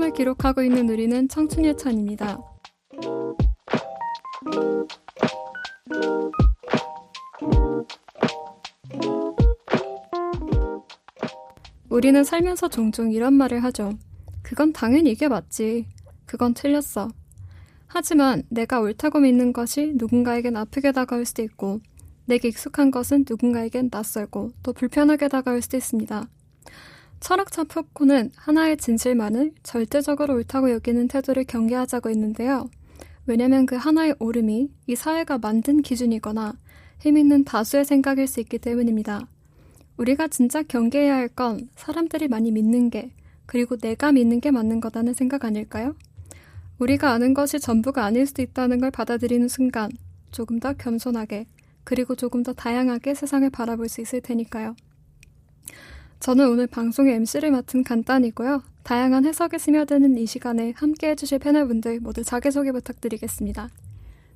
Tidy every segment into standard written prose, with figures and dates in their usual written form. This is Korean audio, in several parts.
시점을 기록하고 있는 우리는 청춘일천입니다. 우리는 살면서 종종 이런 말을 하죠. 그건 당연히 이게 맞지. 그건 틀렸어. 하지만 내가 옳다고 믿는 것이 누군가에겐 아프게 다가올 수도 있고 내게 익숙한 것은 누군가에겐 낯설고 또 불편하게 다가올 수도 있습니다. 철학자 푸코는 하나의 진실만을 절대적으로 옳다고 여기는 태도를 경계하자고 했는데요. 왜냐면 그 하나의 옳음이 이 사회가 만든 기준이거나 힘있는 다수의 생각일 수 있기 때문입니다. 우리가 진짜 경계해야 할 건 사람들이 많이 믿는 게 그리고 내가 믿는 게 맞는 거다는 생각 아닐까요? 우리가 아는 것이 전부가 아닐 수도 있다는 걸 받아들이는 순간 조금 더 겸손하게 그리고 조금 더 다양하게 세상을 바라볼 수 있을 테니까요. 저는 오늘 방송의 MC를 맡은 간단이고요. 다양한 해석에 스며드는 이 시간에 함께해 주실 패널분들 모두 자기소개 부탁드리겠습니다.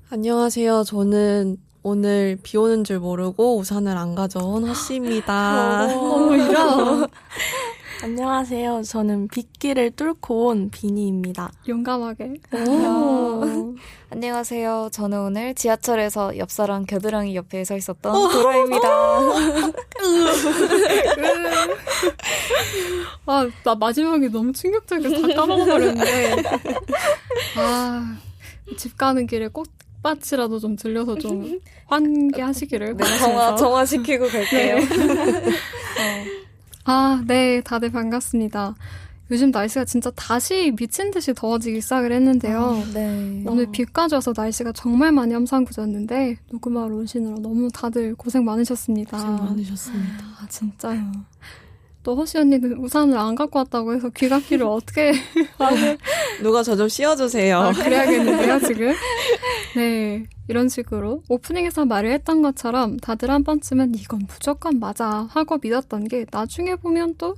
안녕하세요. 저는 오늘 비 오는 줄 모르고 우산을 안 가져온 허씨입니다. 이런. 안녕하세요. 저는 빗길을 뚫고 온 비니입니다. 용감하게. 안녕하세요. 저는 오늘 지하철에서 옆사람 겨드랑이 옆에 서 있었던 도라입니다. 아, 나 마지막에 너무 충격적이어서 다 까먹어버렸는데. 집 가는 길에 꽃밭이라도 좀 들려서 좀 환기하시기를. 네, 정화시키고 갈게요. 네, 다들 반갑습니다. 요즘 날씨가 진짜 다시 미친 듯이 더워지기 시작을 했는데요. 네. 오늘 비까지 와서 날씨가 정말 많이 엄상궂었는데 녹음하러 오시느라 너무 다들 고생 많으셨습니다. 고생 많으셨습니다. 진짜요. 또 허시 언니는 우산을 안 갖고 왔다고 해서 귀갓길을 어떻게 누가 저 좀 씌워주세요. 그래야겠는데요, 지금? 네, 이런 식으로 오프닝에서 말을 했던 것처럼 다들 한 번쯤은 이건 무조건 맞아 하고 믿었던 게 나중에 보면 또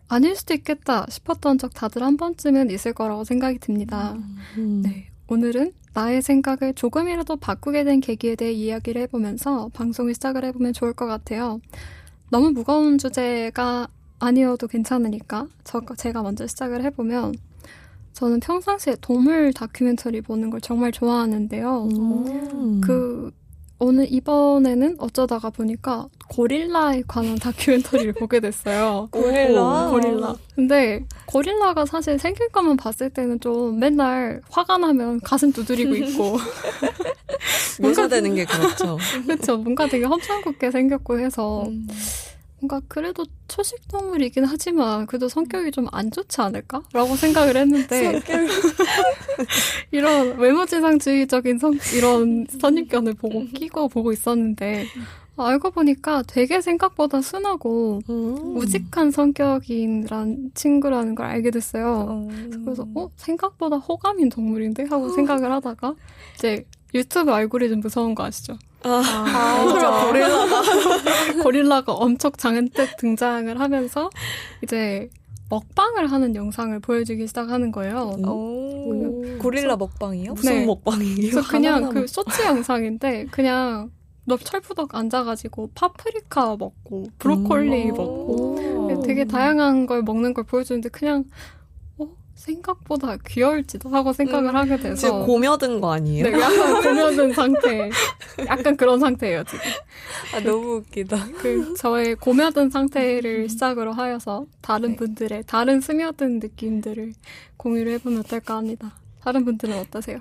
아닐 수도 있겠다 싶었던 적 다들 한 번쯤은 있을 거라고 생각이 듭니다. 네, 오늘은 나의 생각을 조금이라도 바꾸게 된 계기에 대해 이야기를 해보면서 방송을 시작을 해보면 좋을 것 같아요. 너무 무거운 주제가 아니어도 괜찮으니까 제가 먼저 시작을 해보면 저는 평상시에 동물 다큐멘터리 보는 걸 정말 좋아하는데요. 오늘 이번에는 어쩌다가 보니까 고릴라에 관한 다큐멘터리를 보게 됐어요. 고릴라. 근데 고릴라가 사실 생길 것만 봤을 때는 좀 맨날 화가 나면 가슴 두드리고 있고 묘사되는 게 그렇죠. 그렇죠. 뭔가 되게 험상궂게 생겼고 해서 뭔가 그래도 초식동물이긴 하지만 그래도 성격이 좀 안 좋지 않을까? 라고 생각을 했는데 이런 외모지상주의적인 이런 선입견을 끼고 보고 있었는데 알고 보니까 되게 생각보다 순하고 우직한 성격인 친구라는 걸 알게 됐어요. 그래서 생각보다 호감인 동물인데? 하고 생각을 하다가 이제 유튜브 알고리즘 무서운 거 아시죠? 고릴라가 엄청 잔뜩 등장을 하면서 이제 먹방을 하는 영상을 보여주기 시작하는 거예요. 고릴라 먹방이요? 무슨 먹방이에요? 그래서 그냥 그 쇼츠 영상인데 그냥 너 철푸덕 앉아가지고 파프리카 먹고 브로콜리 먹고 되게 다양한 걸 먹는 걸 보여주는데 그냥 생각보다 귀여울지도 하고 생각을 하게 돼서 지금 고며든 거 아니에요? 네, 약간 고며든 상태 약간 그런 상태예요 지금. 너무 웃기다. 저의 고며든 상태를 시작으로 하여서 다른 분들의 다른 스며든 느낌들을 공유를 해보면 어떨까 합니다. 다른 분들은 어떠세요?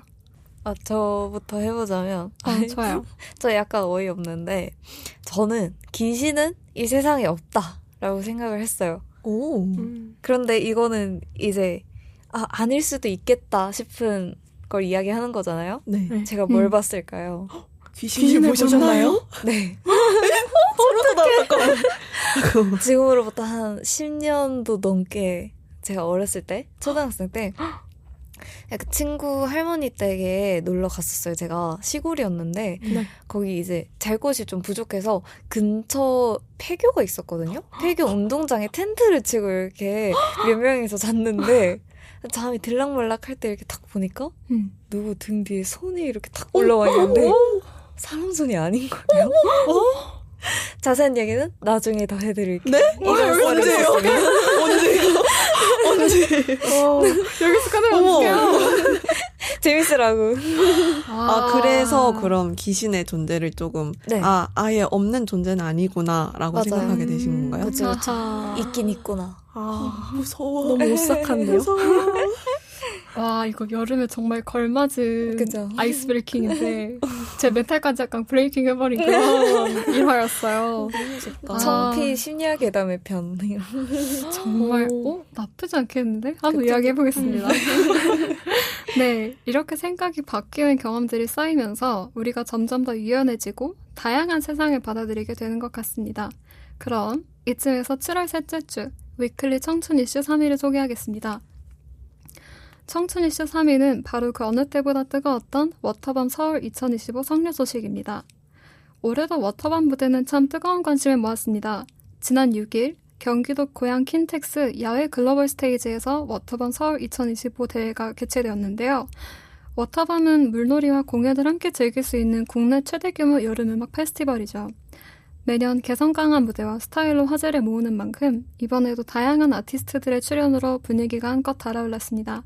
저부터 해보자면 좋아요. 저 약간 어이없는데 저는 귀신은 이 세상에 없다라고 생각을 했어요. 그런데 이거는 이제 아닐 수도 있겠다 싶은 걸 이야기하는 거잖아요. 네. 제가 뭘 봤을까요? 귀신을 보셨나요? 네. 어떡해. 지금으로부터 한 10년도 넘게 제가 어렸을 때 초등학생 때 그 친구 할머니 댁에 놀러 갔었어요. 제가 시골이었는데 거기 이제 잘 곳이 좀 부족해서 근처 폐교가 있었거든요. 폐교 운동장에 텐트를 치고 이렇게 몇 명이서 잤는데 잠이 들락말락 할 때 이렇게 딱 보니까 누구 등 뒤에 손이 이렇게 탁 올라와 있는데 사람 손이 아닌 거예요. 자세한 얘기는 나중에 더 해드릴게요. 네? 언제요? 언제요? 여기서 꺼내면 어떡해요? 재밌으라고. 그래서 그럼 귀신의 존재를 조금 네. 아예 없는 존재는 아니구나라고 맞아요. 생각하게 되신 건가요? 그쵸, 그쵸. 아하. 있긴 있구나. 무서워. 너무 오싹한데요? 와, 이거 여름에 정말 걸맞은 그죠. 아이스 브레이킹인데 제 멘탈까지 약간 브레이킹 해버린 그런 일화였어요. 아. 청피 심리학 괴담의 편. 정말 나쁘지 않겠는데? 한번 이야기해보겠습니다. 네, 이렇게 생각이 바뀌는 경험들이 쌓이면서 우리가 점점 더 유연해지고 다양한 세상을 받아들이게 되는 것 같습니다. 그럼 이쯤에서 7월 셋째 주 위클리 청춘 이슈 3위를 소개하겠습니다. 청춘 이슈 3위는 바로 그 어느 때보다 뜨거웠던 워터밤 서울 2025 성료 소식입니다. 올해도 워터밤 무대는 참 뜨거운 관심을 모았습니다. 지난 6일 경기도 고양 킨텍스 야외 글로벌 스테이지에서 워터밤 서울 2025 대회가 개최되었는데요. 워터밤은 물놀이와 공연을 함께 즐길 수 있는 국내 최대 규모 여름음악 페스티벌이죠. 매년 개성 강한 무대와 스타일로 화제를 모으는 만큼 이번에도 다양한 아티스트들의 출연으로 분위기가 한껏 달아올랐습니다.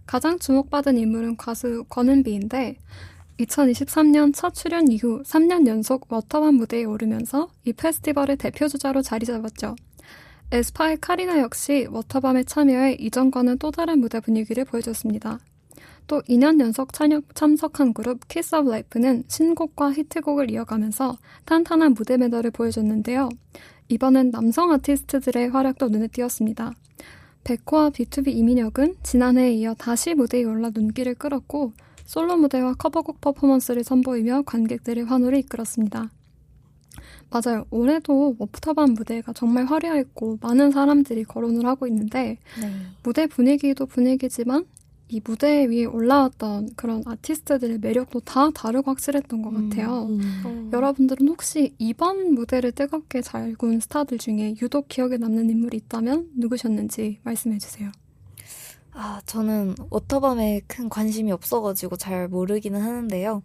가장 주목받은 인물은 가수 권은비인데 2023년 첫 출연 이후 3년 연속 워터밤 무대에 오르면서 이 페스티벌의 대표주자로 자리 잡았죠. 에스파의 카리나 역시 워터밤에 참여해 이전과는 또 다른 무대 분위기를 보여줬습니다. 또 2년 연속 참석한 그룹 키스 오브 라이프는 신곡과 히트곡을 이어가면서 탄탄한 무대 매너를 보여줬는데요. 이번엔 남성 아티스트들의 활약도 눈에 띄었습니다. 백호와 B2B 이민혁은 지난해에 이어 다시 무대에 올라 눈길을 끌었고 솔로 무대와 커버곡 퍼포먼스를 선보이며 관객들의 환호를 이끌었습니다. 맞아요. 올해도 워터밤 무대가 정말 화려했고 많은 사람들이 거론을 하고 있는데 네. 무대 분위기도 분위기지만 이 무대 위에 올라왔던 그런 아티스트들의 매력도 다 다르고 확실했던 것 같아요. 여러분들은 혹시 이번 무대를 뜨겁게 잘 구운 스타들 중에 유독 기억에 남는 인물이 있다면 누구셨는지 말씀해주세요. 저는 워터밤에 큰 관심이 없어가지고 잘 모르기는 하는데요.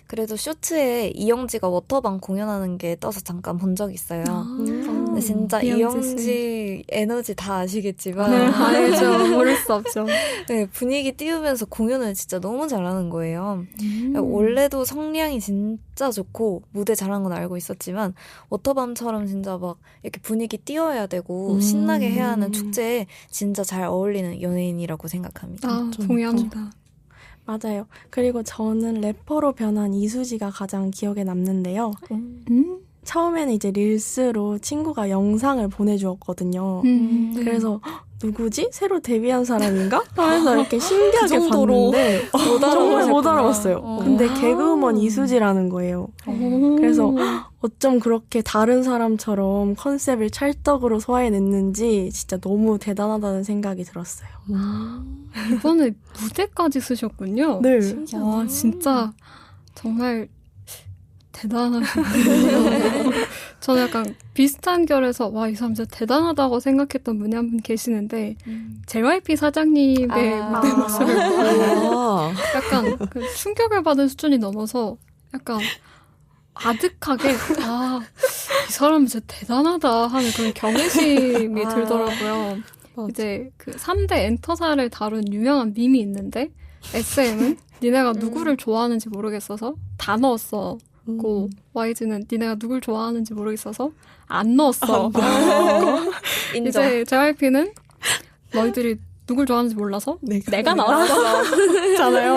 그래도 쇼츠에 이영지가 워터밤 공연하는 게 떠서 잠깐 본 적 있어요. 근데 진짜 이영지 에너지 다 아시겠지만 네, 알죠. 모를 수 없죠. 네, 분위기 띄우면서 공연을 진짜 너무 잘하는 거예요. 원래도 성량이 진짜 좋고 무대 잘하는 건 알고 있었지만 워터밤처럼 진짜 막 이렇게 분위기 띄워야 되고 신나게 해야 하는 축제에 진짜 잘 어울리는 연예인이라고 생각합니다. 동의합니다. 맞아요. 그리고 저는 래퍼로 변한 이수지가 가장 기억에 남는데요. 처음에는 이제 릴스로 친구가 영상을 보내주었거든요. 그래서 누구지? 새로 데뷔한 사람인가? 하면서 이렇게 신기하게 정도로 봤는데 정말 못 알아봤어요. 근데 개그우먼 이수지라는 거예요. 그래서 어쩜 그렇게 다른 사람처럼 컨셉을 찰떡으로 소화해냈는지 진짜 너무 대단하다는 생각이 들었어요. 이번에 무대까지 쓰셨군요. 네. 와, 진짜 정말 대단하시네요. 저는 약간 비슷한 결에서 와, 이 사람 진짜 대단하다고 생각했던 분이 한 분 계시는데 JYP 사장님의 무대 모습을 보고 약간 그 충격을 받은 수준이 넘어서 약간 아득하게 이 사람은 진짜 대단하다 하는 그런 경외심이 들더라고요. 이제 그 3대 엔터사를 다룬 유명한 밈이 있는데 SM은 니네가 누구를 좋아하는지 모르겠어서 다 넣었어. 고 YG는 니네가 누굴 좋아하는지 모르겠어서 안 넣었어. 인정. 이제 JYP는 너희들이 누굴 좋아하는지 몰라서 내가 나왔어. 잖아요.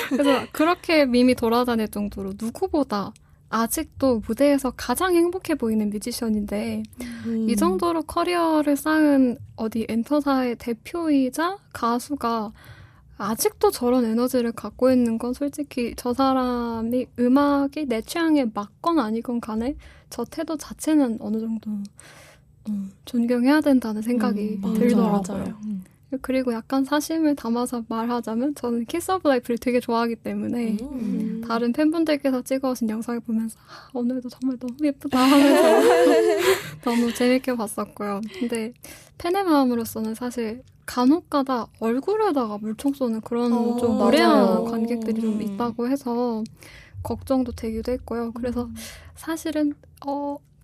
그래서 그렇게 밈이 돌아다닐 정도로 누구보다 아직도 무대에서 가장 행복해 보이는 뮤지션인데 이 정도로 커리어를 쌓은 어디 엔터사의 대표이자 가수가 아직도 저런 에너지를 갖고 있는 건 솔직히 저 사람이 음악이 내 취향에 맞건 아니건 간에 저 태도 자체는 어느 정도 존경해야 된다는 생각이 들더라고요. 맞아요. 그리고 약간 사심을 담아서 말하자면 저는 키스 오브 라이프를 되게 좋아하기 때문에 다른 팬분들께서 찍어오신 영상을 보면서 오늘도 정말 너무 예쁘다 하면서 너무 재밌게 봤었고요. 근데 팬의 마음으로서는 사실 간혹가다 얼굴에다가 물총 쏘는 그런 좀 무례한 관객들이 좀 있다고 해서 걱정도 되기도 했고요. 그래서 사실은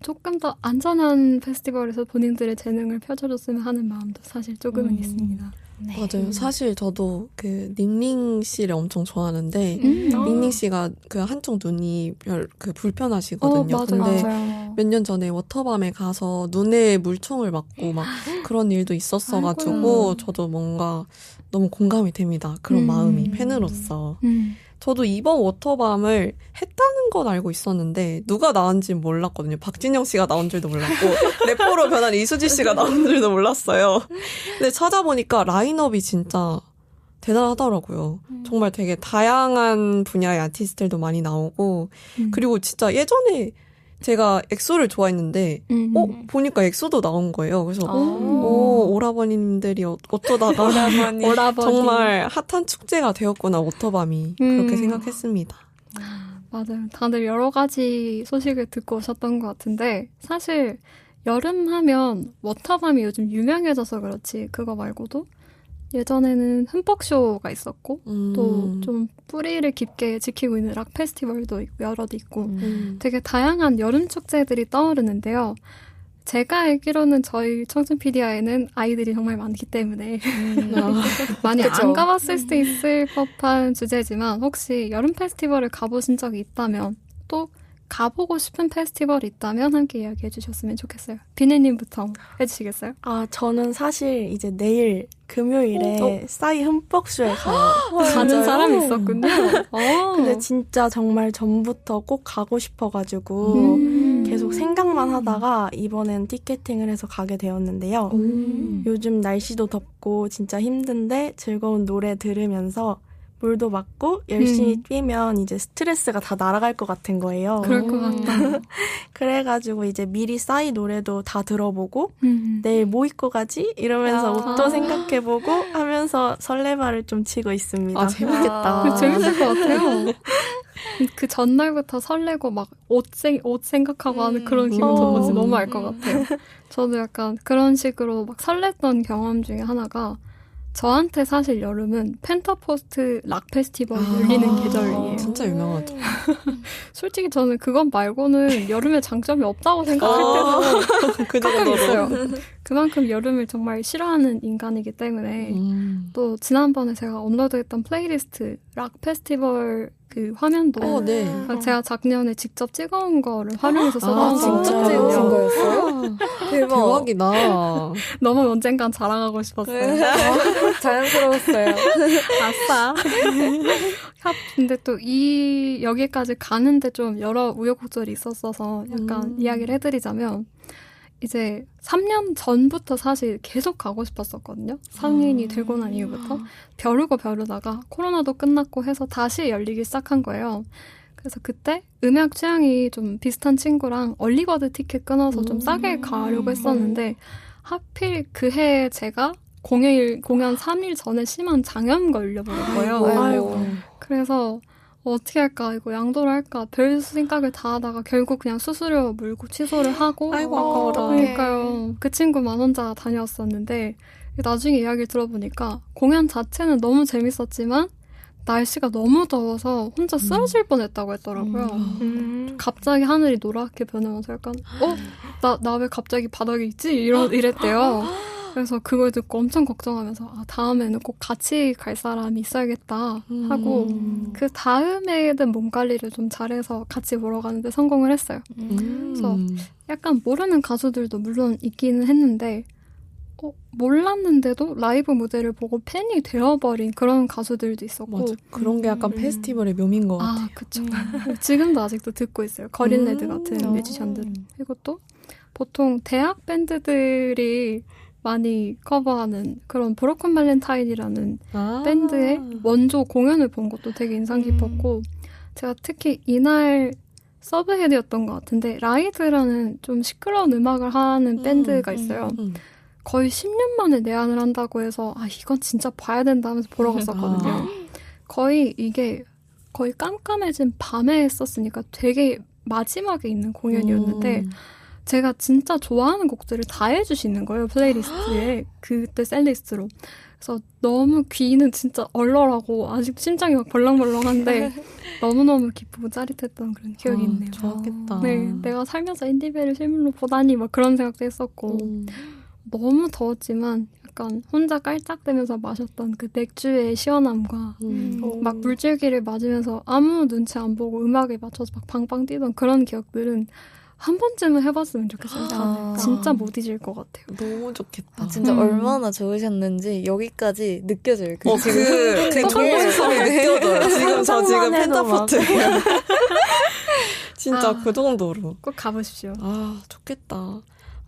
조금 더 안전한 페스티벌에서 본인들의 재능을 펼쳐줬으면 하는 마음도 사실 조금은 있습니다. 네. 맞아요. 사실 저도 그 닝닝 씨를 엄청 좋아하는데 닝닝 씨가 그 한쪽 눈이 불편하시거든요. 맞아요. 근데 맞아요. 몇 년 전에 워터밤에 가서 눈에 물총을 맞고 막 그런 일도 있었어가지고 아이고야. 저도 뭔가 너무 공감이 됩니다. 그런 마음이 팬으로서. 저도 이번 워터밤을 했다는 건 알고 있었는데 누가 나온지는 몰랐거든요. 박진영 씨가 나온 줄도 몰랐고 래퍼로 변한 이수지 씨가 나온 줄도 몰랐어요. 근데 찾아보니까 라인업이 진짜 대단하더라고요. 정말 되게 다양한 분야의 아티스트들도 많이 나오고 그리고 진짜 예전에 제가 엑소를 좋아했는데 보니까 엑소도 나온 거예요. 그래서 오라버니님들이 어쩌다가 오라버니. 정말 핫한 축제가 되었구나 워터밤이 그렇게 생각했습니다. 맞아요. 다들 여러 가지 소식을 듣고 오셨던 것 같은데 사실 여름 하면 워터밤이 요즘 유명해져서 그렇지 그거 말고도 예전에는 흠뻑쇼가 있었고 또 좀 뿌리를 깊게 지키고 있는 락 페스티벌도 있고 여럿 있고 되게 다양한 여름 축제들이 떠오르는데요. 제가 알기로는 저희 청춘피디아에는 아이들이 정말 많기 때문에 많이 그쵸. 안 가봤을 수도 있을 법한 주제지만 혹시 여름 페스티벌을 가보신 적이 있다면 또 가보고 싶은 페스티벌이 있다면 함께 이야기해 주셨으면 좋겠어요. 비네님부터 해주시겠어요? 저는 사실 이제 내일 금요일에 싸이 흠뻑쇼에 가요. 가는 사람이 있었군요. 근데 진짜 정말 전부터 꼭 가고 싶어가지고 계속 생각만 하다가 이번엔 티켓팅을 해서 가게 되었는데요. 요즘 날씨도 덥고 진짜 힘든데 즐거운 노래 들으면서 물도 맞고 열심히 뛰면 이제 스트레스가 다 날아갈 것 같은 거예요. 그럴 것 같다. 그래가지고 이제 미리 싸이 노래도 다 들어보고 내일 뭐 입고 가지? 이러면서 옷도 생각해보고 하면서 설레발을 좀 치고 있습니다. 재밌겠다. 재밌을 것 같아요. 그 전날부터 설레고 막 옷 생각하고 하는 그런 기분 뭔지 너무 알 것 같아요. 저도 약간 그런 식으로 막 설렜던 경험 중에 하나가 저한테 사실 여름은 펜타포스트 락 페스티벌이 열리는 계절이에요. 진짜 유명하죠. 솔직히 저는 그것 말고는 여름에 장점이 없다고 생각할 때도 가끔 있어요. 그만큼 여름을 정말 싫어하는 인간이기 때문에 또 지난번에 제가 업로드했던 플레이리스트 락 페스티벌 그 화면도 제가 작년에 직접 찍어온 거를 활용해서 써놓은 진짜 찍으신 거였어요? 대박. 대박이다. 너무 언젠간 자랑하고 싶었어요. 자연스러웠어요. 아싸. 근데 또 여기까지 가는데 좀 여러 우여곡절이 있었어서 약간 이야기를 해드리자면 이제 3년 전부터 사실 계속 가고 싶었었거든요. 성인이 되고 난 이후부터. 벼르다가 코로나도 끝났고 해서 다시 열리기 시작한 거예요. 그래서 그때 음악 취향이 좀 비슷한 친구랑 얼리버드 티켓 끊어서 좀 싸게 가려고 했었는데 하필 그 해에 제가 공연 3일 전에 심한 장염 걸려버린 거예요. 아이고. 그래서 어떻게 할까 이거 양도를 할까 별 생각을 다 하다가 결국 그냥 수수료 물고 취소를 하고 아이고 아까워라. 그러니까요. 그 친구만 혼자 다녔었는데 나중에 이야기를 들어보니까 공연 자체는 너무 재밌었지만 날씨가 너무 더워서 혼자 쓰러질 뻔했다고 했더라고요. 갑자기 하늘이 노랗게 변하면서 약간 나 왜 갑자기 바닥에 있지? 이랬대요. 그래서 그걸 듣고 엄청 걱정하면서 다음에는 꼭 같이 갈 사람이 있어야겠다 하고 그 다음에는 몸 관리를 좀 잘해서 같이 보러 가는데 성공을 했어요. 그래서 약간 모르는 가수들도 물론 있기는 했는데 몰랐는데도 라이브 무대를 보고 팬이 되어버린 그런 가수들도 있었고 맞아. 그런 게 약간 페스티벌의 묘미인 것 같아요. 그쵸. 지금도 아직도 듣고 있어요. 거린레드 같은 뮤지션들. 그리고 또 보통 대학 밴드들이 많이 커버하는 그런 브로큰 발렌타인이라는 밴드의 원조 공연을 본 것도 되게 인상 깊었고 제가 특히 이날 서브헤드였던 것 같은데 라이드라는 좀 시끄러운 음악을 하는 밴드가 있어요. 거의 10년 만에 내한을 한다고 해서 이건 진짜 봐야 된다 하면서 보러 갔었거든요. 거의 깜깜해진 밤에 했었으니까 되게 마지막에 있는 공연이었는데 제가 진짜 좋아하는 곡들을 다 해주시는 거예요. 플레이리스트에. 그때 셀리스트로. 그래서 너무 귀는 진짜 얼얼하고 아직 심장이 막 벌렁벌렁한데 너무너무 기쁘고 짜릿했던 그런 기억이 있네요. 좋았겠다. 네, 내가 살면서 인디베를 실물로 보다니 막 그런 생각도 했었고 너무 더웠지만 약간 혼자 깔짝대면서 마셨던 그 맥주의 시원함과 막 물줄기를 맞으면서 아무 눈치 안 보고 음악에 맞춰서 막 방방 뛰던 그런 기억들은 한 번쯤은 해봤으면 좋겠어요. 진짜 못 잊을 것 같아요. 너무 좋겠다. 진짜 얼마나 좋으셨는지 여기까지 느껴져요. 그 정성이 느껴져요. 지금 펜타포트예요. 진짜 그 정도로. 꼭 가보십시오. 좋겠다.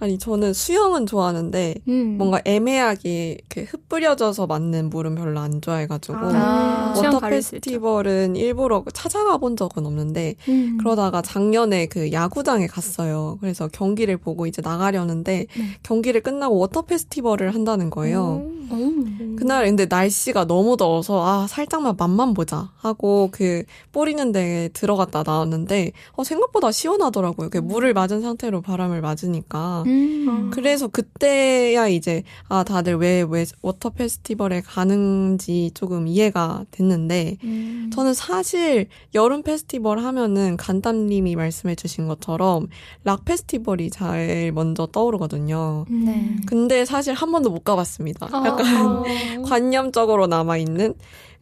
아니 저는 수영은 좋아하는데 뭔가 애매하게 이렇게 흩뿌려져서 맞는 물은 별로 안 좋아해가지고 워터 페스티벌은 일부러 찾아가 본 적은 없는데 그러다가 작년에 그 야구장에 갔어요. 그래서 경기를 보고 이제 나가려는데 경기를 끝나고 워터 페스티벌을 한다는 거예요. 그날 근데 날씨가 너무 더워서 살짝만 맛만 보자 하고 그 뿌리는 데에 들어갔다 나왔는데 생각보다 시원하더라고요. 물을 맞은 상태로 바람을 맞으니까. 그래서 그때야 이제 다들 왜 워터 페스티벌에 가는지 조금 이해가 됐는데 저는 사실 여름 페스티벌 하면은 간담님이 말씀해 주신 것처럼 락 페스티벌이 제일 먼저 떠오르거든요. 네. 근데 사실 한 번도 못 가봤습니다. 약간 관념적으로 남아있는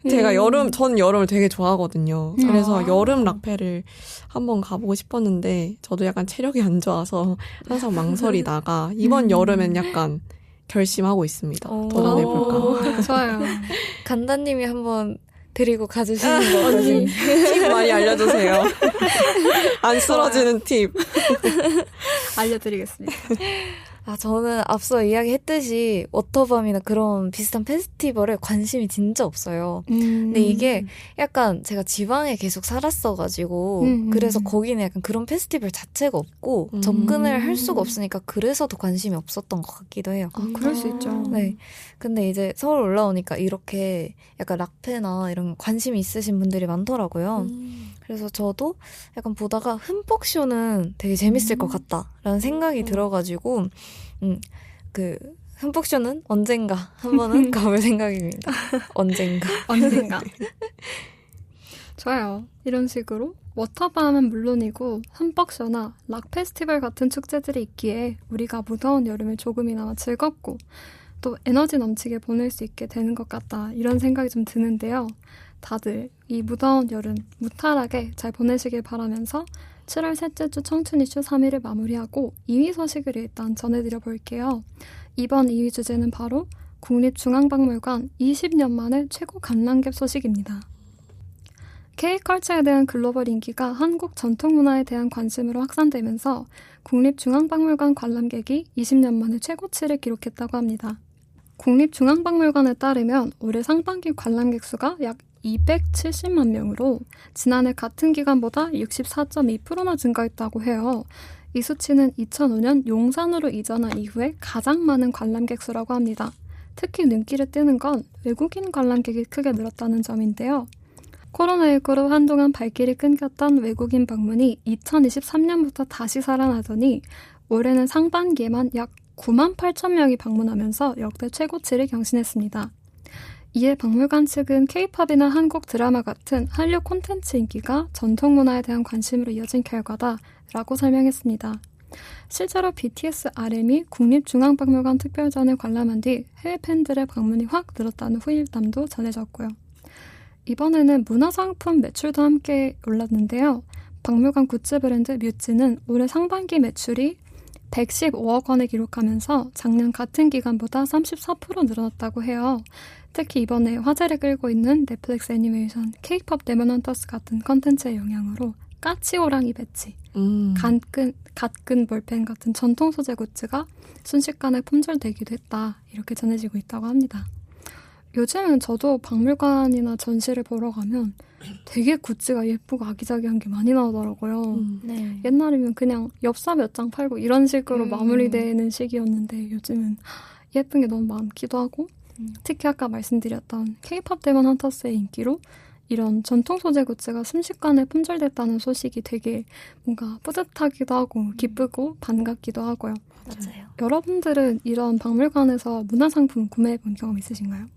제가 전 여름을 되게 좋아하거든요. 그래서 여름 락페를 한번 가보고 싶었는데 저도 약간 체력이 안 좋아서 항상 망설이다가 이번 여름엔 약간 결심하고 있습니다. 도전해볼까. 좋아요. 간다님이 한번 데리고 가주시는 거 언니 팁 많이 알려주세요. 안 쓰러지는 팁. 알려드리겠습니다. 저는 앞서 이야기했듯이 워터밤이나 그런 비슷한 페스티벌에 관심이 진짜 없어요. 근데 이게 약간 제가 지방에 계속 살았어가지고 그래서 거기는 약간 그런 페스티벌 자체가 없고 접근을 할 수가 없으니까 그래서 더 관심이 없었던 것 같기도 해요. 그럴 수 있죠. 네. 근데 이제 서울 올라오니까 이렇게 약간 락페나 이런 관심이 있으신 분들이 많더라고요. 그래서 저도 약간 보다가 흠뻑쇼는 되게 재밌을 것 같다라는 생각이 들어가지고 그 흠뻑쇼는 언젠가 한 번은 가볼 생각입니다. 언젠가. 좋아요. 이런 식으로 워터밤은 물론이고 흠뻑쇼나 락 페스티벌 같은 축제들이 있기에 우리가 무더운 여름을 조금이나마 즐겁고 또 에너지 넘치게 보낼 수 있게 되는 것 같다. 이런 생각이 좀 드는데요. 다들 이 무더운 여름 무탈하게 잘 보내시길 바라면서 7월 셋째 주 청춘 이슈 3위를 마무리하고 2위 소식을 일단 전해드려 볼게요. 이번 2위 주제는 바로 국립중앙박물관 20년 만에 최고 관람객 소식입니다. K컬처에 대한 글로벌 인기가 한국 전통문화에 대한 관심으로 확산되면서 국립중앙박물관 관람객이 20년 만에 최고치를 기록했다고 합니다. 국립중앙박물관에 따르면 올해 상반기 관람객 수가 약 270만 명으로 지난해 같은 기간보다 64.2%나 증가했다고 해요. 이 수치는 2005년 용산으로 이전한 이후에 가장 많은 관람객 수라고 합니다. 특히 눈길에 띄는 건 외국인 관람객이 크게 늘었다는 점인데요. 코로나19로 한동안 발길이 끊겼던 외국인 방문이 2023년부터 다시 살아나더니 올해는 상반기에만 약 9만 8천 명이 방문하면서 역대 최고치를 경신했습니다. 이에 박물관 측은 K-팝이나 한국 드라마 같은 한류 콘텐츠 인기가 전통문화에 대한 관심으로 이어진 결과다라고 설명했습니다. 실제로 BTS RM이 국립중앙박물관 특별전을 관람한 뒤 해외 팬들의 방문이 확 늘었다는 후일담도 전해졌고요. 이번에는 문화상품 매출도 함께 올랐는데요. 박물관 굿즈 브랜드 뮤즈는 올해 상반기 매출이 115억 원을 기록하면서 작년 같은 기간보다 34% 늘어났다고 해요. 특히 이번에 화제를 끌고 있는 넷플릭스 애니메이션 K-팝 데몬 헌터스 같은 컨텐츠의 영향으로 까치호랑이 배치, 갓근 볼펜 같은 전통 소재 굿즈가 순식간에 품절되기도 했다. 이렇게 전해지고 있다고 합니다. 요즘은 저도 박물관이나 전시를 보러 가면 되게 굿즈가 예쁘고 아기자기한 게 많이 나오더라고요. 네. 옛날이면 그냥 엽서 몇 장 팔고 이런 식으로 마무리되는 시기였는데 요즘은 예쁜 게 너무 많기도 하고 특히 아까 말씀드렸던 K-팝 데몬 헌터스의 인기로 이런 전통 소재 굿즈가 순식간에 품절됐다는 소식이 되게 뭔가 뿌듯하기도 하고 기쁘고 반갑기도 하고요. 맞아요. 여러분들은 이런 박물관에서 문화상품 구매해 본 경험 있으신가요?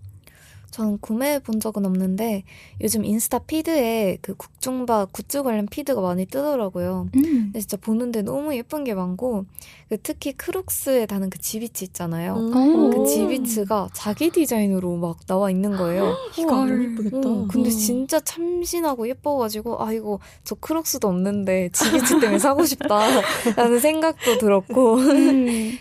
저는 구매해 본 적은 없는데 요즘 인스타 피드에 그 국중박 굿즈 관련 피드가 많이 뜨더라고요. 근데 진짜 보는데 너무 예쁜 게 많고 그 특히 크룩스에 다는 그 지비츠 있잖아요. 그 지비츠가 자기 디자인으로 막 나와 있는 거예요. 너무 예쁘겠다. 근데 진짜 참신하고 예뻐가지고 아 이거 저 크룩스도 없는데 지비츠 때문에 사고 싶다라는 생각도 들었고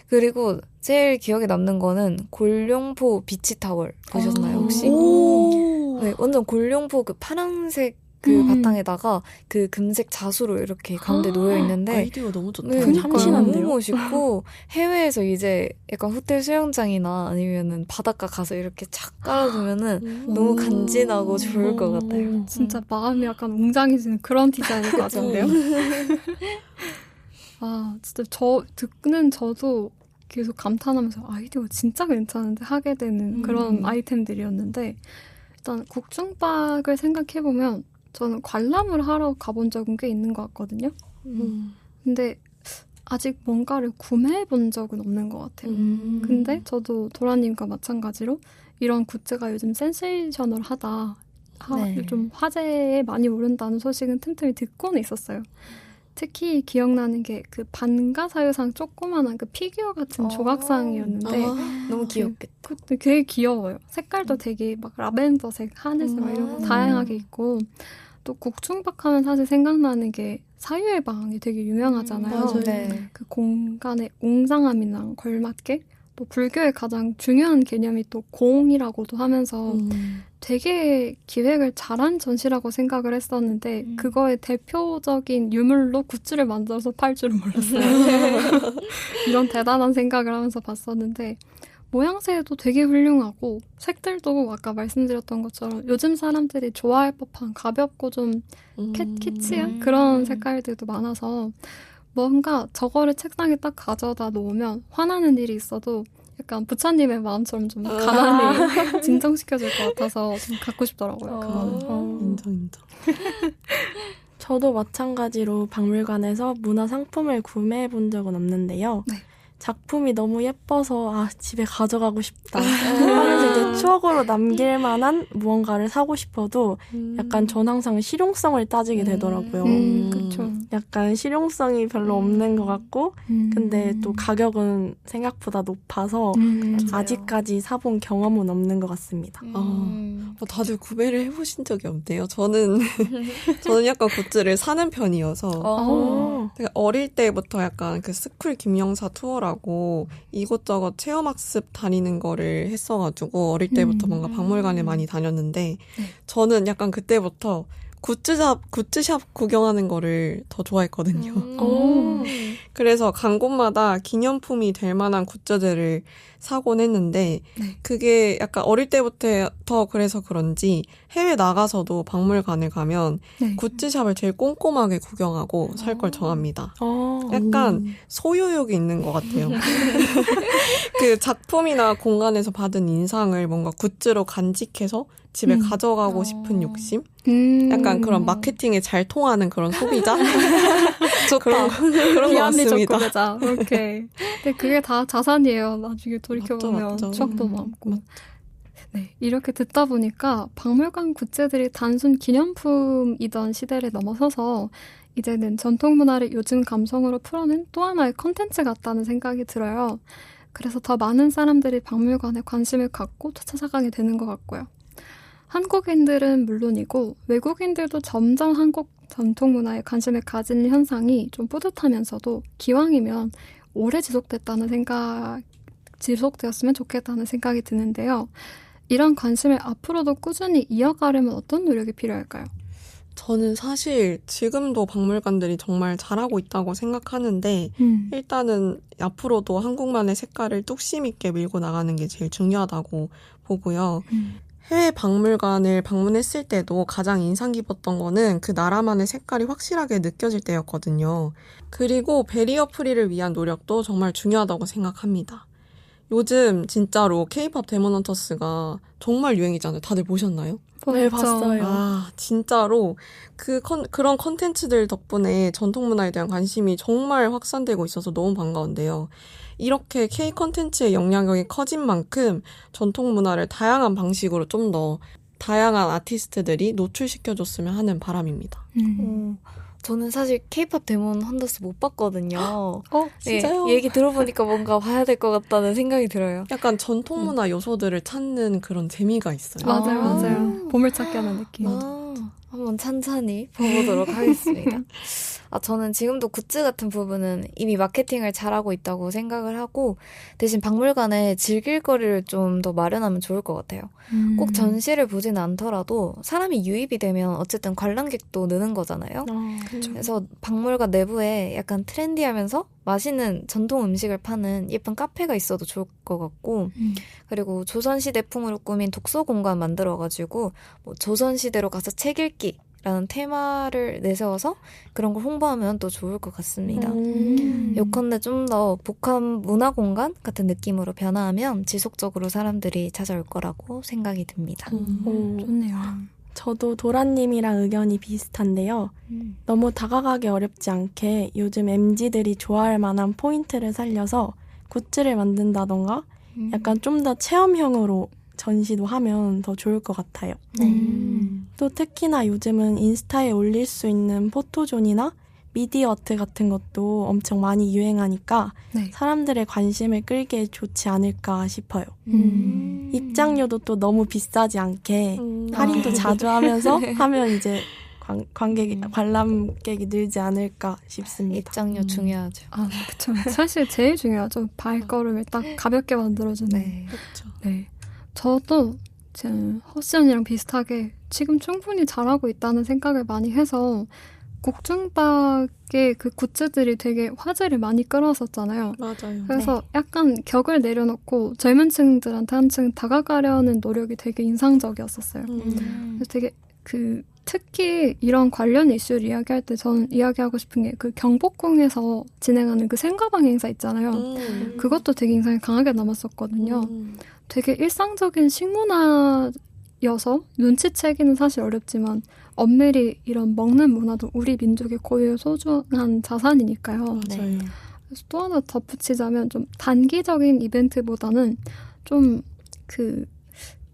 그리고 제일 기억에 남는 거는 골룡포 비치 타월 보셨나요 혹시? 네, 완전 골룡포 그 파란색 그 바탕에다가 그 금색 자수로 이렇게 가운데 놓여 있는데 아이디어 너무 좋다. 네, 참신한데요? 너무 멋있고 해외에서 이제 약간 호텔 수영장이나 아니면은 바닷가 가서 이렇게 착 깔아두면은 너무 간지나고 좋을 것 같아요. 진짜 마음이 약간 웅장해지는 그런 디자인일 것 같은데요. 아 진짜 저도 계속 감탄하면서 아이디어 진짜 괜찮은데 하게 되는 그런 아이템들이었는데 일단 국중박을 생각해보면 저는 관람을 하러 가본 적은 꽤 있는 것 같거든요. 근데 아직 뭔가를 구매해본 적은 없는 것 같아요. 근데 저도 도라님과 마찬가지로 이런 굿즈가 요즘 센세이셔널하다. 네. 좀 화제에 많이 오른다는 소식은 틈틈이 듣고는 있었어요. 특히 기억나는 게 그 반가사유상 조그만한 그 피규어 같은 조각상이었는데 너무 귀엽겠다. 그것도 되게 귀여워요. 색깔도 되게 막 라벤더색, 하늘색 막 이런 거 다양하게 있고 또 국중박 하면 사실 생각나는 게 사유의 방이 되게 유명하잖아요. 맞아요. 네. 그 공간의 웅장함이랑 걸맞게 또 불교의 가장 중요한 개념이 또 공이라고도 하면서 되게 기획을 잘한 전시라고 생각을 했었는데 그거의 대표적인 유물로 굿즈를 만들어서 팔 줄은 몰랐어요. 이런 대단한 생각을 하면서 봤었는데 모양새도 되게 훌륭하고 색들도 아까 말씀드렸던 것처럼 요즘 사람들이 좋아할 법한 가볍고 좀 키치한 그런 색깔들도 많아서 뭔가 저거를 책상에 딱 가져다 놓으면 화나는 일이 있어도 약간 부처님의 마음처럼 좀 가만히 진정시켜줄 것 같아서 좀 갖고 싶더라고요. 그거는. 인정. 저도 마찬가지로 박물관에서 문화 상품을 구매해 본 적은 없는데요. 네. 작품이 너무 예뻐서 집에 가져가고 싶다 하면서 이제 추억으로 남길 만한 무언가를 사고 싶어도 약간 전 항상 실용성을 따지게 되더라고요. 그렇죠. 약간 실용성이 별로 없는 것 같고 근데 또 가격은 생각보다 높아서 아직까지 사본 경험은 없는 것 같습니다. 다들 구매를 해보신 적이 없네요. 저는 약간 굿즈를 사는 편이어서 제가 어릴 때부터 약간 그 스쿨 김영사 투어라고 이곳저곳 체험학습 다니는 거를 했어가지고 어릴 때부터 뭔가 박물관에 많이 다녔는데 저는 약간 그때부터 굿즈샵 구경하는 거를 더 좋아했거든요. 그래서 간 곳마다 기념품이 될 만한 굿즈들을 사곤 했는데 그게 약간 어릴 때부터 그래서 그런지 해외 나가서도 박물관을 가면 굿즈샵을 제일 꼼꼼하게 구경하고 살 걸 정합니다. 약간 소유욕이 있는 것 같아요. 그 작품이나 공간에서 받은 인상을 뭔가 굿즈로 간직해서 집에 가져가고 싶은 욕심? 약간 그런 마케팅에 잘 통하는 그런 소비자? 그런 것 같습니다. 소비자. 오케이. 근데 그게 다 자산이에요. 나중에 돌이켜보면 맞죠. 추억도 많고. 네, 이렇게 듣다 보니까 박물관 굿즈들이 단순 기념품이던 시대를 넘어서서 이제는 전통 문화를 요즘 감성으로 풀어낸 또 하나의 컨텐츠 같다는 생각이 들어요. 그래서 더 많은 사람들이 박물관에 관심을 갖고 찾아가게 되는 것 같고요. 한국인들은 물론이고 외국인들도 점점 한국 전통 문화에 관심을 가지는 현상이 좀 뿌듯하면서도 기왕이면 오래 지속되었으면 좋겠다는 생각이 드는데요. 이런 관심을 앞으로도 꾸준히 이어가려면 어떤 노력이 필요할까요? 저는 사실 지금도 박물관들이 정말 잘하고 있다고 생각하는데 일단은 앞으로도 한국만의 색깔을 뚝심 있게 밀고 나가는 게 제일 중요하다고 보고요. 해외 박물관을 방문했을 때도 가장 인상 깊었던 거는 그 나라만의 색깔이 확실하게 느껴질 때였거든요. 그리고 베리어 프리를 위한 노력도 정말 중요하다고 생각합니다. 요즘 진짜로 K-POP 데몬헌터스가 정말 유행이잖아요. 다들 보셨나요? 네, 봤어요. 진짜로 그런 컨텐츠들 덕분에 전통문화에 대한 관심이 정말 확산되고 있어서 너무 반가운데요. 이렇게 K 콘텐츠의 영향력이 커진 만큼 전통 문화를 다양한 방식으로 좀 더 다양한 아티스트들이 노출시켜줬으면 하는 바람입니다. 저는 사실 K-pop 데몬 헌터스 못 봤거든요. 진짜요? 네, 얘기 들어보니까 뭔가 봐야 될 것 같다는 생각이 들어요. 약간 전통 문화 요소들을 찾는 그런 재미가 있어요. 맞아요. 보물찾기 하는 느낌. 한번 찬찬히 봐보도록 하겠습니다. 저는 지금도 굿즈 같은 부분은 이미 마케팅을 잘하고 있다고 생각을 하고 대신 박물관에 즐길 거리를 좀 더 마련하면 좋을 것 같아요. 꼭 전시를 보지는 않더라도 사람이 유입이 되면 어쨌든 관람객도 느는 거잖아요. 그래서 박물관 내부에 약간 트렌디하면서 맛있는 전통 음식을 파는 예쁜 카페가 있어도 좋을 것 같고 그리고 조선시대풍으로 꾸민 독서 공간 만들어가지고 뭐 조선시대로 가서 책 읽기 라는 테마를 내세워서 그런 걸 홍보하면 또 좋을 것 같습니다. 요컨대 좀 더 복합 문화 공간 같은 느낌으로 변화하면 지속적으로 사람들이 찾아올 거라고 생각이 듭니다. 좋네요. 저도 도라님이랑 의견이 비슷한데요. 너무 다가가기 어렵지 않게 요즘 MZ들이 좋아할 만한 포인트를 살려서 굿즈를 만든다던가 약간 좀 더 체험형으로 전시도 하면 더 좋을 것 같아요. 또 특히나 요즘은 인스타에 올릴 수 있는 포토존이나 미디어 아트 같은 것도 엄청 많이 유행하니까 사람들의 관심을 끌기에 좋지 않을까 싶어요. 입장료도 또 너무 비싸지 않게 할인도 자주 하면서 하면 이제 관람객이 늘지 않을까 싶습니다. 입장료 중요하죠. 그쵸. 사실 제일 중요하죠. 발걸음을 딱 가볍게 만들어주는. 그렇죠. 네. 저도 허씨 언니랑 비슷하게 지금 충분히 잘하고 있다는 생각을 많이 해서 곡중박의 그 굿즈들이 되게 화제를 많이 끌었었잖아요. 맞아요. 그래서 약간 격을 내려놓고 젊은 층들한테 한층 다가가려는 노력이 되게 인상적이었었어요. 그래서 되게 특히 이런 관련 이슈를 이야기할 때 저는 이야기하고 싶은 게 그 경복궁에서 진행하는 그 생가방 행사 있잖아요. 그것도 되게 인상이 강하게 남았었거든요. 되게 일상적인 식문화여서 눈치채기는 사실 어렵지만 엄밀히 이런 먹는 문화도 우리 민족의 고유의 소중한 자산이니까요. 맞아요. 그래서 또 하나 덧붙이자면 좀 단기적인 이벤트보다는 좀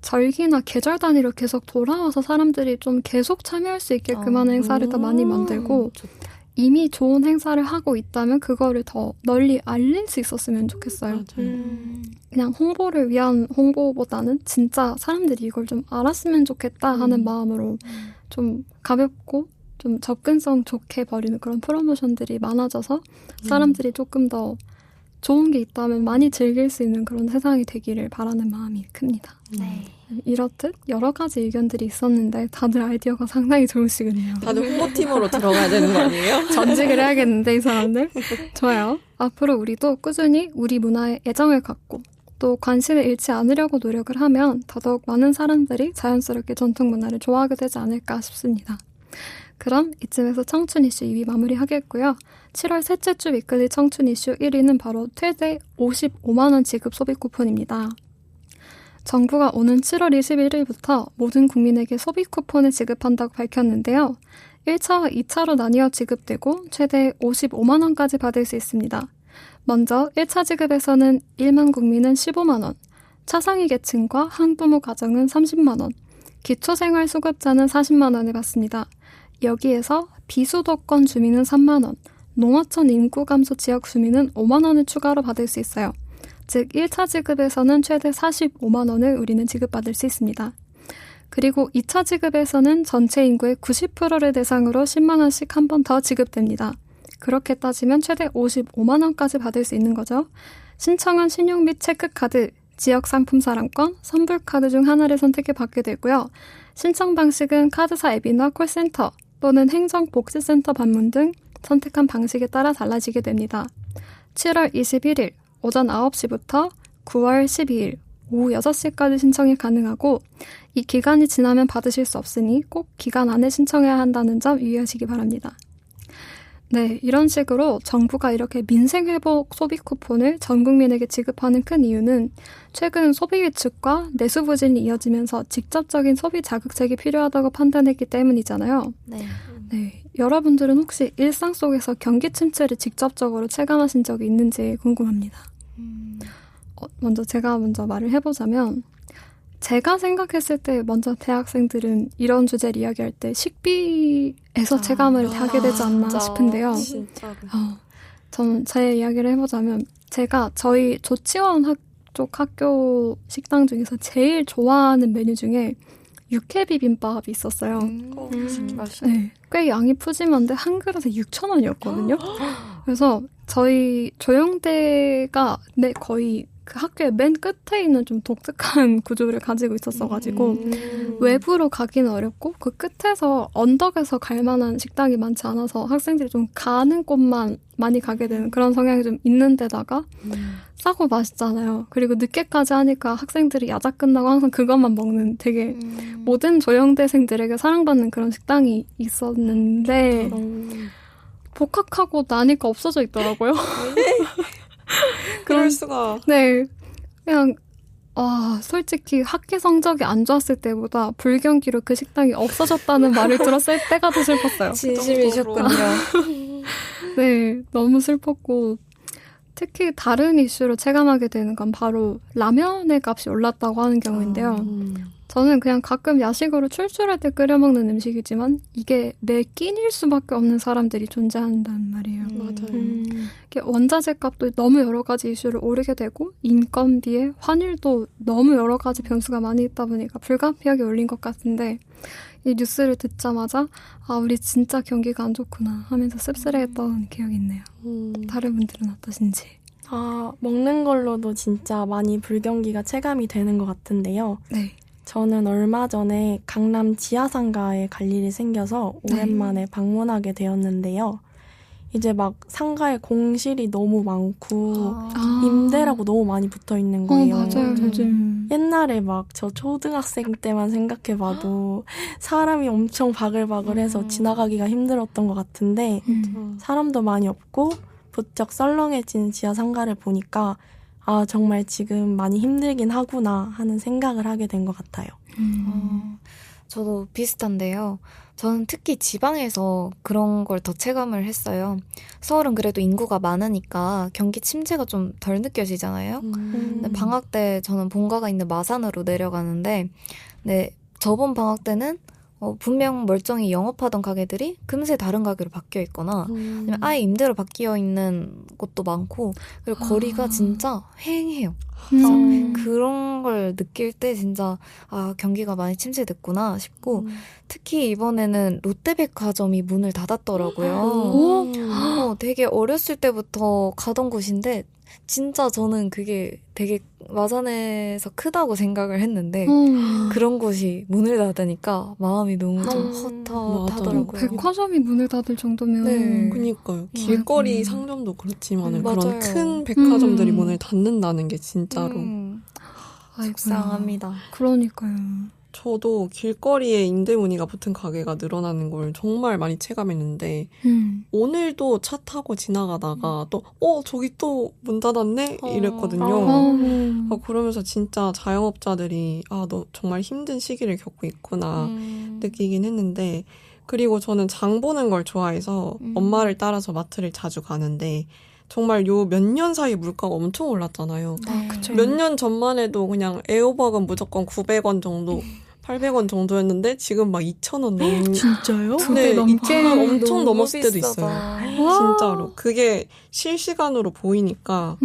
절기나 계절 단위로 계속 돌아와서 사람들이 좀 계속 참여할 수 있게끔 하는 행사를 더 많이 만들고 이미 좋은 행사를 하고 있다면 그거를 더 널리 알릴 수 있었으면 좋겠어요. 그냥 홍보를 위한 홍보보다는 진짜 사람들이 이걸 좀 알았으면 좋겠다 하는 마음으로 좀 가볍고 좀 접근성 좋게 벌이는 그런 프로모션들이 많아져서 사람들이 조금 더 좋은 게 있다면 많이 즐길 수 있는 그런 세상이 되기를 바라는 마음이 큽니다. 네. 이렇듯 여러 가지 의견들이 있었는데 다들 아이디어가 상당히 좋으시군요. 다들 홍보팀으로 들어가야 되는 거 아니에요? 전직을 해야겠는데 이 사람들? 좋아요. 앞으로 우리도 꾸준히 우리 문화에 애정을 갖고 또 관심을 잃지 않으려고 노력을 하면 더더욱 많은 사람들이 자연스럽게 전통 문화를 좋아하게 되지 않을까 싶습니다. 그럼 이쯤에서 청춘 이슈 2위 마무리하겠고요. 7월 셋째 주 위클리 청춘 이슈 1위는 바로 최대 55만 원 지급 소비 쿠폰입니다. 정부가 오는 7월 21일부터 모든 국민에게 소비 쿠폰을 지급한다고 밝혔는데요. 1차와 2차로 나뉘어 지급되고 최대 55만 원까지 받을 수 있습니다. 먼저 1차 지급에서는 1만 국민은 15만 원, 차상위 계층과 한부모 가정은 30만 원, 기초생활수급자는 40만 원을 받습니다. 여기에서 비수도권 주민은 3만 원, 농어촌 인구 감소 지역 주민은 5만 원을 추가로 받을 수 있어요. 즉 1차 지급에서는 최대 45만 원을 우리는 지급받을 수 있습니다. 그리고 2차 지급에서는 전체 인구의 90%를 대상으로 10만 원씩 한 번 더 지급됩니다. 그렇게 따지면 최대 55만 원까지 받을 수 있는 거죠. 신청은 신용 및 체크카드, 지역 상품 사랑권, 선불카드 중 하나를 선택해 받게 되고요. 신청 방식은 카드사 앱이나 콜센터 또는 행정복지센터 방문 등 선택한 방식에 따라 달라지게 됩니다. 7월 21일 오전 9시부터 9월 12일 오후 6시까지 신청이 가능하고 이 기간이 지나면 받으실 수 없으니 꼭 기간 안에 신청해야 한다는 점 유의하시기 바랍니다. 네, 이런 식으로 정부가 이렇게 민생회복 소비 쿠폰을 전 국민에게 지급하는 큰 이유는 최근 소비 위축과 내수 부진이 이어지면서 직접적인 소비 자극책이 필요하다고 판단했기 때문이잖아요. 네, 여러분들은 혹시 일상 속에서 경기 침체를 직접적으로 체감하신 적이 있는지 궁금합니다. 먼저 제가 말을 해보자면 제가 생각했을 때 먼저 대학생들은 이런 주제를 이야기할 때 식비에서 체감을 하게 되지 않나 싶은데요. 진짜로. 저는 제 이야기를 해보자면 제가 저희 조치원 쪽 학교 식당 중에서 제일 좋아하는 메뉴 중에 육회 비빔밥이 있었어요. 맛있네. 네, 꽤 양이 푸짐한데 한 그릇에 6,000원이었거든요. 그래서 저희 조영대가 거의 그 학교의 맨 끝에 있는 좀 독특한 구조를 가지고 있었어가지고 외부로 가기는 어렵고 그 끝에서 언덕에서 갈 만한 식당이 많지 않아서 학생들이 좀 가는 곳만 많이 가게 되는 그런 성향이 좀 있는 데다가 싸고 맛있잖아요. 그리고 늦게까지 하니까 학생들이 야자 끝나고 항상 그것만 먹는 되게 모든 조영대생들에게 사랑받는 그런 식당이 있었는데 복학하고 나니까 없어져 있더라고요. 그럴 수가. 네. 그냥, 솔직히 학기 성적이 안 좋았을 때보다 불경기로 그 식당이 없어졌다는 말을 들었을 때가 더 슬펐어요. 진심이셨군요. 네. 너무 슬펐고, 특히 다른 이슈로 체감하게 되는 건 바로 라면의 값이 올랐다고 하는 경우인데요. 저는 그냥 가끔 야식으로 출출할 때 끓여 먹는 음식이지만 이게 매 끼니일 수밖에 없는 사람들이 존재한단 말이에요. 맞아요. 이게 원자재 값도 너무 여러 가지 이슈로 오르게 되고 인건비에 환율도 너무 여러 가지 변수가 많이 있다 보니까 불가피하게 올린 것 같은데 이 뉴스를 듣자마자 우리 진짜 경기가 안 좋구나 하면서 씁쓸해했던 기억이 있네요. 다른 분들은 어떠신지? 먹는 걸로도 진짜 많이 불경기가 체감이 되는 것 같은데요. 네. 저는 얼마 전에 강남 지하상가에 갈 일이 생겨서 오랜만에 방문하게 되었는데요. 이제 막 상가에 공실이 너무 많고 임대라고 너무 많이 붙어 있는 거예요. 맞아요, 요즘. 옛날에 막 저 초등학생 때만 생각해봐도 사람이 엄청 바글바글해서 지나가기가 힘들었던 것 같은데 사람도 많이 없고 부쩍 썰렁해진 지하상가를 보니까 정말 지금 많이 힘들긴 하구나 하는 생각을 하게 된 것 같아요. 저도 비슷한데요. 저는 특히 지방에서 그런 걸 더 체감을 했어요. 서울은 그래도 인구가 많으니까 경기 침체가 좀 덜 느껴지잖아요. 근데 방학 때 저는 본가가 있는 마산으로 내려가는데 저번 방학 때는 분명 멀쩡히 영업하던 가게들이 금세 다른 가게로 바뀌어 있거나 아니면 아예 임대로 바뀌어 있는 곳도 많고 그리고 거리가 진짜 휑해요. 그래서 그런 걸 느낄 때 진짜 경기가 많이 침체됐구나 싶고 특히 이번에는 롯데백화점이 문을 닫았더라고요. 되게 어렸을 때부터 가던 곳인데 진짜 저는 그게 되게 마산에서 크다고 생각을 했는데 그런 곳이 문을 닫으니까 마음이 너무 좀 헛헛하더라고요. 백화점이 문을 닫을 정도면 네. 그러니까요. 길거리 상점도 그렇지만 그런 맞아요. 큰 백화점들이 문을 닫는다는 게 진짜로 속상합니다. 그러니까요. 저도 길거리에 임대 문의가 붙은 가게가 늘어나는 걸 정말 많이 체감했는데 오늘도 차 타고 지나가다가 또 저기 또 문 닫았네? 이랬거든요. 그러면서 진짜 자영업자들이 너 정말 힘든 시기를 겪고 있구나 느끼긴 했는데 그리고 저는 장 보는 걸 좋아해서 엄마를 따라서 마트를 자주 가는데 정말 요 몇 년 사이 물가가 엄청 올랐잖아요. 몇 년 전만 해도 그냥 애호박은 무조건 900원 정도 800원 정도였는데 지금 막 2,000원 넘는 진짜요? 네, 2,000원 엄청 너무 넘었을 때도 비싸다. 있어요. 진짜로. 그게 실시간으로 보이니까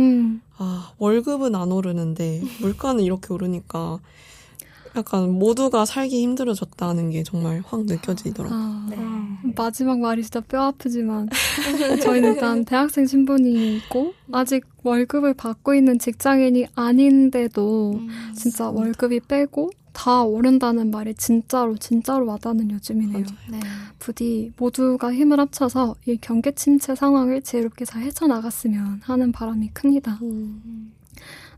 월급은 안 오르는데 물가는 이렇게 오르니까 약간 모두가 살기 힘들어졌다는 게 정말 확 느껴지더라고요. 마지막 말이 진짜 뼈 아프지만 저희는 일단 대학생 신분이 있고 아직 월급을 받고 있는 직장인이 아닌데도 진짜 월급이 빼고 다 오른다는 말이 진짜로 와닿는 요즘이네요. 네. 부디 모두가 힘을 합쳐서 이 경기 침체 상황을 지혜롭게 잘 헤쳐나갔으면 하는 바람이 큽니다.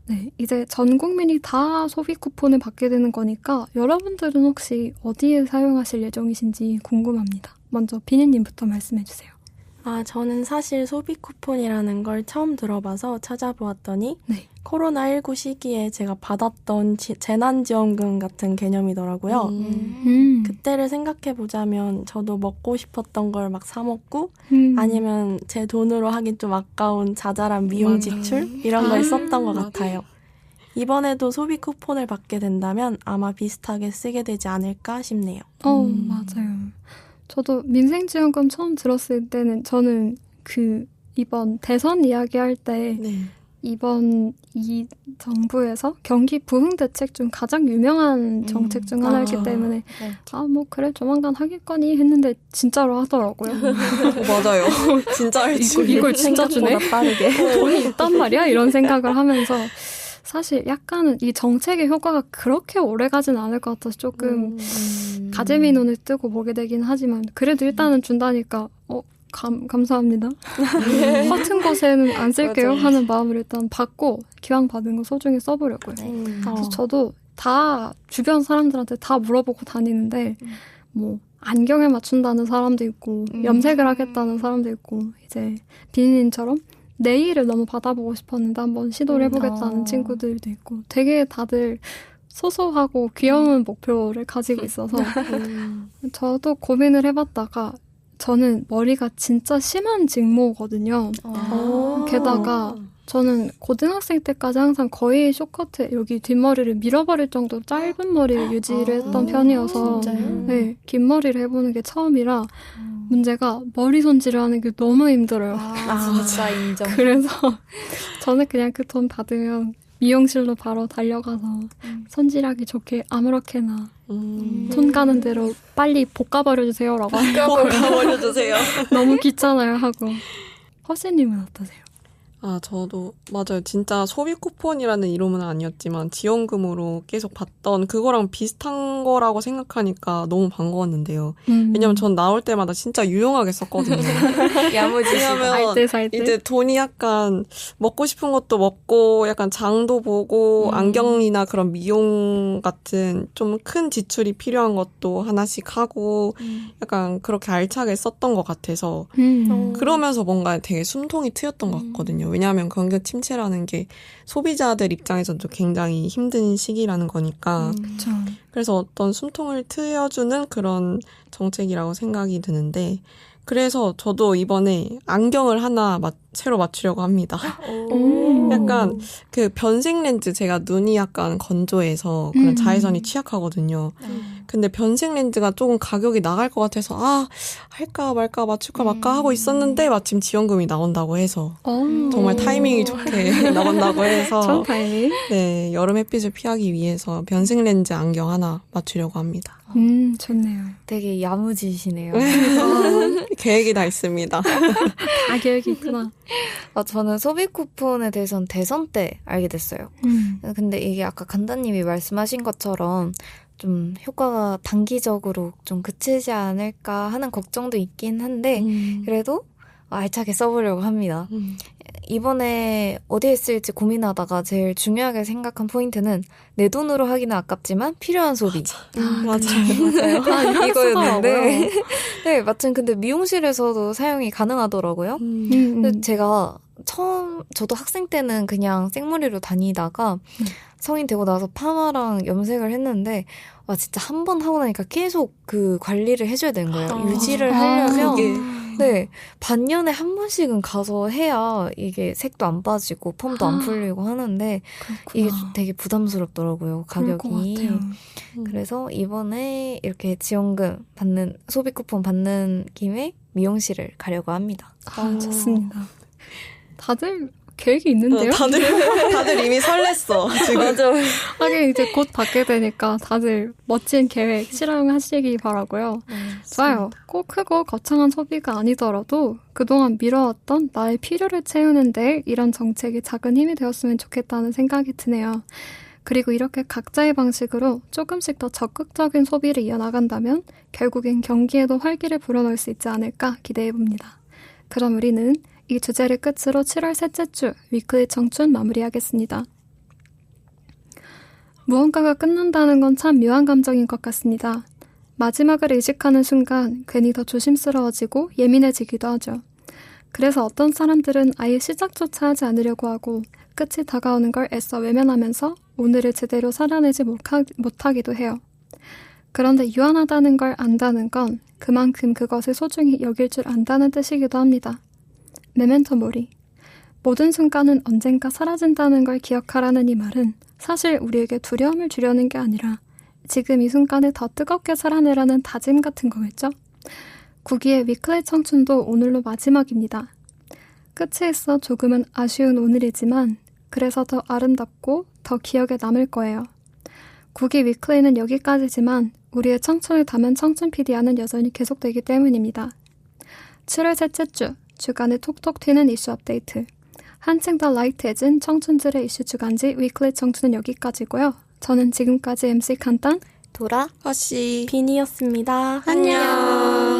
네, 이제 전 국민이 다 소비 쿠폰을 받게 되는 거니까 여러분들은 혹시 어디에 사용하실 예정이신지 궁금합니다. 먼저 비니님부터 말씀해 주세요. 저는 사실 소비 쿠폰이라는 걸 처음 들어봐서 찾아보았더니 네. 코로나19 시기에 제가 받았던 재난지원금 같은 개념이더라고요. 그때를 생각해보자면 저도 먹고 싶었던 걸 막 사 먹고 아니면 제 돈으로 하긴 좀 아까운 자잘한 미용 지출 이런 걸 썼던 것 같아요. 이번에도 소비 쿠폰을 받게 된다면 아마 비슷하게 쓰게 되지 않을까 싶네요. 맞아요. 저도 민생지원금 처음 들었을 때는 저는 이번 대선 이야기할 때 네. 이번 이 정부에서 경기 부흥 대책 중 가장 유명한 정책 중 하나이기 때문에 네. 뭐 그래 조만간 하겠거니 했는데 진짜로 하더라고요. 맞아요. 진짜 할 줄. 이걸 진짜 주네? 빠르게. 돈이 있단 말이야? 이런 생각을 하면서 사실 약간은 이 정책의 효과가 그렇게 오래 가진 않을 것 같아서 조금 가재미 눈을 뜨고 보게 되긴 하지만 그래도 일단은 준다니까 감사합니다. 허튼 곳에는 안 쓸게요 하는 마음을 일단 받고 기왕 받은 거 소중히 써보려고요. 그래서 저도 다 주변 사람들한테 다 물어보고 다니는데 뭐 안경에 맞춘다는 사람도 있고 염색을 하겠다는 사람도 있고 이제 비니님처럼 네일을 너무 받아보고 싶었는데 한번 시도를 해보겠다는 친구들도 있고 되게 다들 소소하고 귀여운 목표를 가지고 있어서 저도 고민을 해봤다가 저는 머리가 진짜 심한 직모거든요. 게다가 저는 고등학생 때까지 항상 거의 쇼커트 여기 뒷머리를 밀어버릴 정도로 짧은 머리를 유지를 했던 편이어서 네, 긴 머리를 해보는 게 처음이라 문제가 머리 손질을 하는 게 너무 힘들어요. 진짜 인정. 그래서 저는 그냥 그 돈 받으면 미용실로 바로 달려가서 손질하기 좋게 아무렇게나 손 가는 대로 빨리 볶아버려주세요라고 볶아버려주세요. 너무 귀찮아요 하고. 허씨님은 어떠세요? 저도 맞아요. 진짜 소비 쿠폰이라는 이름은 아니었지만 지원금으로 계속 받던 그거랑 비슷한 거라고 생각하니까 너무 반가웠는데요. 왜냐면 전 나올 때마다 진짜 유용하게 썼거든요. 왜냐면 이제 돈이 약간 먹고 싶은 것도 먹고 약간 장도 보고 안경이나 그런 미용 같은 좀 큰 지출이 필요한 것도 하나씩 하고 약간 그렇게 알차게 썼던 것 같아서 그러면서 뭔가 되게 숨통이 트였던 것 같거든요. 왜냐하면 경기 침체라는 게 소비자들 입장에서도 굉장히 힘든 시기라는 거니까. 그쵸. 그래서 어떤 숨통을 트여주는 그런 정책이라고 생각이 드는데 그래서 저도 이번에 안경을 하나 새로 맞추려고 합니다. 약간 그 변색 렌즈 제가 눈이 약간 건조해서 그런 자외선이 취약하거든요. 근데 변색 렌즈가 조금 가격이 나갈 것 같아서 할까 말까 맞출까 말까 하고 있었는데 마침 지원금이 나온다고 해서 정말 타이밍이 좋게 나온다고 해서 전 타이밍? 네, 여름 햇빛을 피하기 위해서 변색 렌즈 안경 하나 맞추려고 합니다. 좋네요. 되게 야무지시네요. 계획이 다 있습니다. 다 계획이 있구나. 저는 소비 쿠폰에 대해서는 대선 때 알게 됐어요. 근데 이게 아까 간다님이 말씀하신 것처럼 좀 효과가 단기적으로 좀 그치지 않을까 하는 걱정도 있긴 한데 그래도 알차게 써보려고 합니다. 이번에 어디에 쓸지 고민하다가 제일 중요하게 생각한 포인트는 내 돈으로 하기는 아깝지만 필요한 소비. 맞아요. 이거였는데 네, 마침 근데 미용실에서도 사용이 가능하더라고요. 근데 제가 저도 학생 때는 그냥 생머리로 다니다가 성인 되고 나서 파마랑 염색을 했는데 진짜 한 번 하고 나니까 계속 그 관리를 해줘야 되는 거예요. 유지를 하려면 네, 반년에 한 번씩은 가서 해야 이게 색도 안 빠지고 펌도 안 풀리고 하는데 이게 되게 부담스럽더라고요, 가격이. 그래서 이번에 이렇게 지원금 받는 소비 쿠폰 받는 김에 미용실을 가려고 합니다. 좋습니다. 다들 계획이 있는데요? 다들 이미 설렜어. 지금. 맞아. 하긴 이제 곧 받게 되니까 다들 멋진 계획 실행하시기 바라고요. 좋아요. 꼭 크고 거창한 소비가 아니더라도 그동안 미뤄왔던 나의 필요를 채우는데 이런 정책이 작은 힘이 되었으면 좋겠다는 생각이 드네요. 그리고 이렇게 각자의 방식으로 조금씩 더 적극적인 소비를 이어나간다면 결국엔 경기에도 활기를 불어넣을 수 있지 않을까 기대해봅니다. 그럼 우리는 이 주제를 끝으로 7월 셋째 주 위클리 청춘 마무리하겠습니다. 무언가가 끝난다는 건 참 묘한 감정인 것 같습니다. 마지막을 의식하는 순간 괜히 더 조심스러워지고 예민해지기도 하죠. 그래서 어떤 사람들은 아예 시작조차 하지 않으려고 하고 끝이 다가오는 걸 애써 외면하면서 오늘을 제대로 살아내지 못하기도 해요. 그런데 유한하다는 걸 안다는 건 그만큼 그것을 소중히 여길 줄 안다는 뜻이기도 합니다. 메멘토 모리. 모든 순간은 언젠가 사라진다는 걸 기억하라는 이 말은 사실 우리에게 두려움을 주려는 게 아니라 지금 이 순간을 더 뜨겁게 살아내라는 다짐 같은 거겠죠? 구기의 위클리 청춘도 오늘로 마지막입니다. 끝이 있어 조금은 아쉬운 오늘이지만 그래서 더 아름답고 더 기억에 남을 거예요. 구기 위클리는 여기까지지만 우리의 청춘을 담은 청춘 PD와는 여전히 계속되기 때문입니다. 7월 셋째 주 주간의 톡톡 튀는 이슈 업데이트. 한층 더 라이트해진 청춘들의 이슈 주간지 위클리 청춘은 여기까지고요. 저는 지금까지 MC 간단, 도라, 허씨, 빈이었습니다. 안녕.